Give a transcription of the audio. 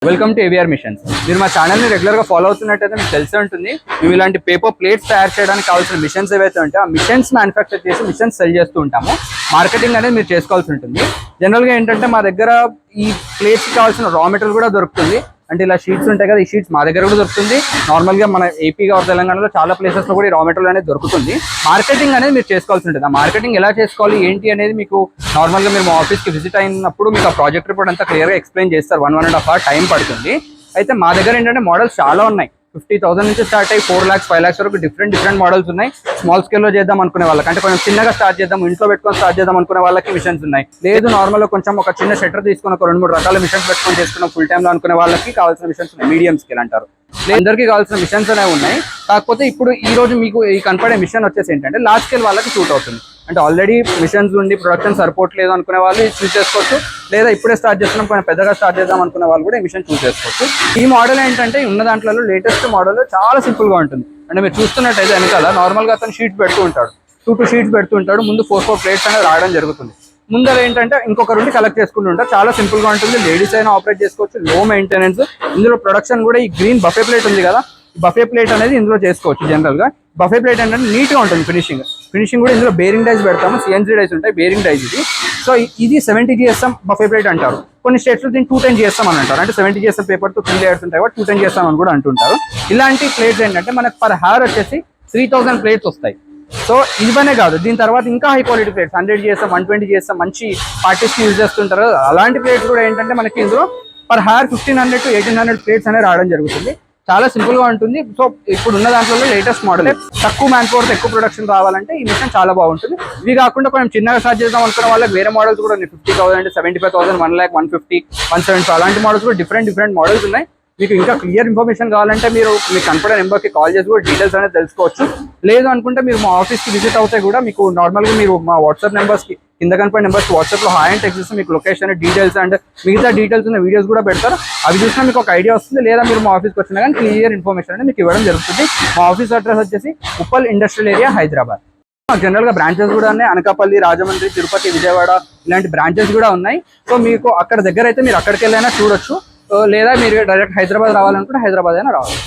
Welcome to AVR machines. మీరు మా ఛానల్ని రెగ్యులర్గా ఫాలో అవుతున్నట్టయితే మీకు తెలిసే ఉంటుంది. మేము ఇలాంటి పేపర్ ప్లేట్స్ తయారు చేయడానికి కావాల్సిన మిషన్స్ ఏవైతే ఉంటాయో ఆ మిషన్స్ మ్యానుఫ్యాక్చర్ చేసి మిషన్స్ సెల్ చేస్తూ ఉంటాము. మార్కెటింగ్ అనేది మీరు చేసుకోవాల్సి ఉంటుంది. జనరల్గా ఏంటంటే మా దగ్గర ఈ ప్లేట్స్కి కావాల్సిన రా మెటీరియల్ కూడా దొరుకుతుంది. అంటే ఇలా షీట్స్ ఉంటాయి కదా, ఈ షీట్స్ మా దగ్గర కూడా దొరుకుతుంది. నార్మల్గా మన ఏపీ తెలంగాణలో చాలా ప్లేసెస్లో కూడా ఈ రా మెటీరియల్ అనేది దొరుకుతుంది. మార్కెటింగ్ అనేది మీరు చేసుకోవాల్సి ఉంటుంది. ఆ మార్కెటింగ్ ఎలా చేసుకోవాలి ఏంటి అనేది మీకు నార్మల్గా మీరు మా ఆఫీస్కి విజిట్ అయినప్పుడు మీకు ఆ ప్రాజెక్ట్ రిపోర్ట్ అంతా క్లియర్గా ఎక్స్ప్లెయిన్ చేస్తారు. 1.5 hours టైం పడుతుంది. అయితే మా దగ్గర ఏంటంటే మోడల్స్ చాలా ఉన్నాయి. 50,000 నుంచి స్టార్ట్ అయ్యి 4 lakhs 5 lakhs వరకు డిఫరెంట్ మోడల్స్ ఉన్నాయి. స్మాల్ స్కేల్లో చేద్దాం అనుకునే వాళ్ళకి, అంటే కొంచెం చిన్నగా స్టార్ట్ చేద్దాం, ఇంట్లో పెట్టుకొని స్టార్ట్ చేద్దాం అనుకునే వాళ్ళకి మిషన్స్ ఉన్నాయి. లేదు నార్మల్గా కొంచెం ఒక చిన్న షట్టర్ తీసుకుని ఒక 2-3 రకాల మిషన్స్ పెట్టుకొని చేసుకున్నాం ఫుల్ టైంలో అనుకునే వాళ్ళకి కావాల్సిన మిషన్స్ ఉన్నాయి. మీడియం స్కేల్ అంటారు. అందరికీ కావాల్సిన మిషన్స్ అనేవి ఉన్నాయి. కాకపోతే ఇప్పుడు ఈ రోజు మీకు ఈ కనపడే మిషన్ వచ్చేసి ఏంటంటే లార్జ్ స్కేల్ వాళ్ళకి సూట్ అవుతుంది. అంటే ఆల్రెడీ మిషన్స్ ఉండి ప్రొడక్షన్ సపోర్ట్ లేదు అనుకునే వాళ్ళు చూస్ చేసుకోవచ్చు. లేదా ఇప్పుడే స్టార్ట్ చేస్తున్నాం కొంచెం పెద్దగా స్టార్ట్ చేద్దాం అనుకునే వాళ్ళు కూడా ఈ మిషన్ చూస్ చేసుకోవచ్చు. ఈ మోడల్ ఏంటంటే ఉన్న దాంట్లో లేటెస్ట్ మోడల్ చాలా సింపుల్గా ఉంటుంది. అంటే మీరు చూస్తున్నట్టయితే వెనకాల నార్మల్గా అతను షీట్స్ పెడుతూ ఉంటాడు, 2 sheets పెడుతూ ఉంటాడు. ముందు 4 ప్లేట్స్ అనేది రావడం జరుగుతుంది. ముందర ఏంటంటే ఇంకొక 2 కలెక్ట్ చేసుకుంటూ ఉంటారు. చాలా సింపుల్గా ఉంటుంది. లేడీస్ అయినా ఆపరేట్ చేసుకోవచ్చు. లో మెయింటెనెన్స్. ఇందులో ప్రొడక్షన్ కూడా ఈ గ్రీన్ బఫే ప్లేట్ ఉంది కదా, బఫే ప్లేట్ అనేది ఇందులో చేసుకోవచ్చు. జనరల్గా బఫే ప్లేట్ అంటే నీట్గా ఉంటుంది. ఫినిషింగ్ కూడా ఇందులో బేరింగ్ డైస్ పెడతాము. CNC డైస్ ఉంటాయి, బేరింగ్ డైస్ ఇది. సో ఇది 70 GSM బఫే ప్లేట్ అంటారు. కొన్ని స్టేట్స్లో దీన్ని 210 GSM అని అంటారు. అంటే 70 GSM పేపర్తో 3 layers ఉంటాయి కాబట్టి 210 GSM అని కూడా అంటుంటారు. ఇలాంటి ప్లేట్స్ ఏంటంటే మనకు పర్ హార్ వచ్చేసి 3000 ప్లేట్స్ వస్తాయి. సో ఇవనే కాదు, దీని తర్వాత ఇంకా high quality plates 100 GSM 120 GSM మంచి పార్టీస్కి యూజ్ చేస్తుంటారు. అలాంటి ప్లేట్స్ కూడా ఏంటంటే మనకి ఇందులో పర్ హార్ 1500 to 1800 ప్లేట్స్ అనేది రావడం జరుగుతుంది. చాలా సింపుల్ గా ఉంటుంది. సో ఇప్పుడు ఉన్న దాంట్లో లేటెస్ట్ మోడల్. తక్కువ మ్యాన్ పవర్ ఎక్కువ ప్రొడక్షన్ రావాలంటే ఈ మిషన్ చాలా బాగుంటుంది. ఇవి కాకుండా కొంచెం చిన్నగా స్టార్ట్ చేద్దాం అనుకున్న వాళ్ళకి వేరే మోడల్స్ కూడా ఉన్నాయి. 50,000 75,000 1 lakh 150 170 అలాంటి మోడల్స్ కూడా డిఫరెంట్ మోడల్స్ ఉన్నాయి. మీకు ఇంకా క్లియర్ ఇన్ఫర్మేషన్ కావాలంటే మీరు మీకు కనపడే నెంబర్కి కాల్ చేసి కూడా డీటెయిల్స్ అనేది తెలుసుకోవచ్చు. లేదు అనుకుంటే మీరు మా ఆఫీస్కి విజిట్ అవుతే కూడా మీకు నార్మల్గా మీరు మా వాట్సాప్ నెంబర్స్కి కింద కనపడే నెంబర్స్కి వాట్సాప్లో హాయ్ అండ్ టెక్స్ట్ చేస్తే మీకు లొకేషన్ డీటెయిల్స్ అండ్ మిగతా డీటెయిల్స్ ఉన్న వీడియోస్ కూడా పెడతారు. అవి చూసినా మీకు ఒక ఐడియా వస్తుంది. లేదా మీరు మా ఆఫీస్కి వచ్చినా కానీ క్లియర్ ఇన్ఫర్మేషన్ అనేది మీకు ఇవ్వడం జరుగుతుంది. మా ఆఫీస్ అడ్రస్ వచ్చేసి ఉప్పల్ ఇండస్ట్రియల్ ఏరియా, హైదరాబాద్. జనరల్గా బ్రాంచెస్ కూడా ఉన్నాయి. అనకాపల్లి, రాజమండ్రి, తిరుపతి, విజయవాడ ఇలాంటి బ్రాంచెస్ కూడా ఉన్నాయి. సో మీకు అక్కడ దగ్గర అయితే మీరు అక్కడికి వెళ్ళైనా చూడొచ్చు. లేదా మీరు డైరెక్ట్ హైదరాబాద్ రావాలనుకుంటే హైదరాబాద్ అయినా రావాలి.